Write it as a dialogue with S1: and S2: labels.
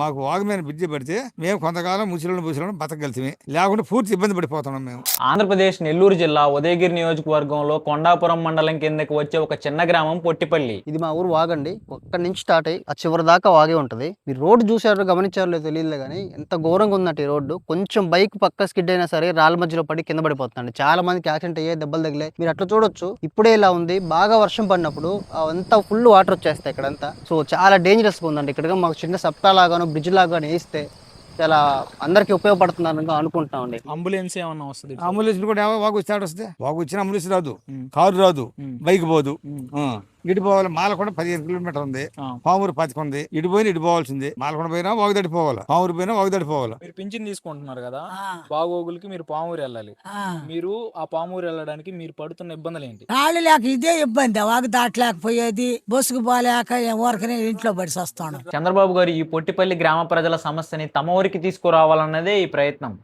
S1: మాకు వాగు మీద బ్రిడ్జి పెడితే మేము కొంతకాలం ముసలిని బతకగలుగుతామే, లేకుంటే పూర్తి ఇబ్బంది పడిపోతున్నాం మేము.
S2: ఆంధ్రప్రదేశ్ నెల్లూరు జిల్లా ఉదయగిరి నియోజకవర్గంలో కొండాపురం మండలం కిందకి వచ్చే ఒక చిన్న గ్రామం పొట్టిపల్లి.
S3: ఇది మా ఊరు వాగండి. ఒక్కడి నుంచి స్టార్ట్ అయ్యి ఆ చివరి దాకా వాగే ఉంటది. మీరు రోడ్డు చూసారో గమనించారో తెలియదు కానీ ఎంత ఘోరంగా ఉందంటే ఈ రోడ్డు. కొంచెం బైక్ పక్క స్కిడ్ అయినా సరే రాళ్ళ మధ్యలో పడి కింద పడిపోతుందండి. చాలా మందికి యాక్సిడెంట్ అయ్యే, దెబ్బలు తగిలే. మీరు అట్లా చూడొచ్చు. ఇప్పుడే ఇలా ఉంది, బాగా వర్షం పడినప్పుడు అంతా ఫుల్ వాటర్ వచ్చేస్తాయి ఇక్కడంతా. సో చాలా డేంజరస్ గా ఉందండి. ఇక్కడ మాకు చిన్న సప్తా లాగాను బ్రిడ్జ్ లాగాను వేస్తే చాలా అందరికి ఉపయోగపడుతుందని అనుకుంటున్నామండి.
S2: అంబులెన్స్ ఏమన్నా వస్తుంది?
S1: అంబులెన్స్ కూడా వాగు వస్తే వస్తే వాగు వచ్చిన అంబులెన్స్ రాదు, కారు రాదు, బైక్ పోదు. ఇటు పోవాలి. మాలకొండ 15 కిలోమీటర్ ఉంది, పామూరు 10 ఉంది. ఇటు పోయిన ఇటు పోవాల్సింది. మాలకొండ పోయినా వాగుదడి పోవాలి, పామూరు పోయినా వాగుదడి పోవాలి.
S2: మీరు పింఛన్ తీసుకుంటున్నారు కదా, బాగోగులకి మీరు పామూరు వెళ్ళాలి. మీరు ఆ పామూరు వెళ్ళడానికి మీరు పడుతున్న ఇబ్బందులు ఏంటి?
S4: రాళ్ళు లేక ఇదే ఇబ్బంది. వాగు దాటలేకపోయేది, బస్సుకు పోలేక ఊరకనే ఇంట్లో పడి వస్తాను.
S2: చంద్రబాబు గారు ఈ పొట్టిపల్లి గ్రామ ప్రజల సమస్యని తమ ఊరికి తీసుకురావాలన్నదే ఈ ప్రయత్నం.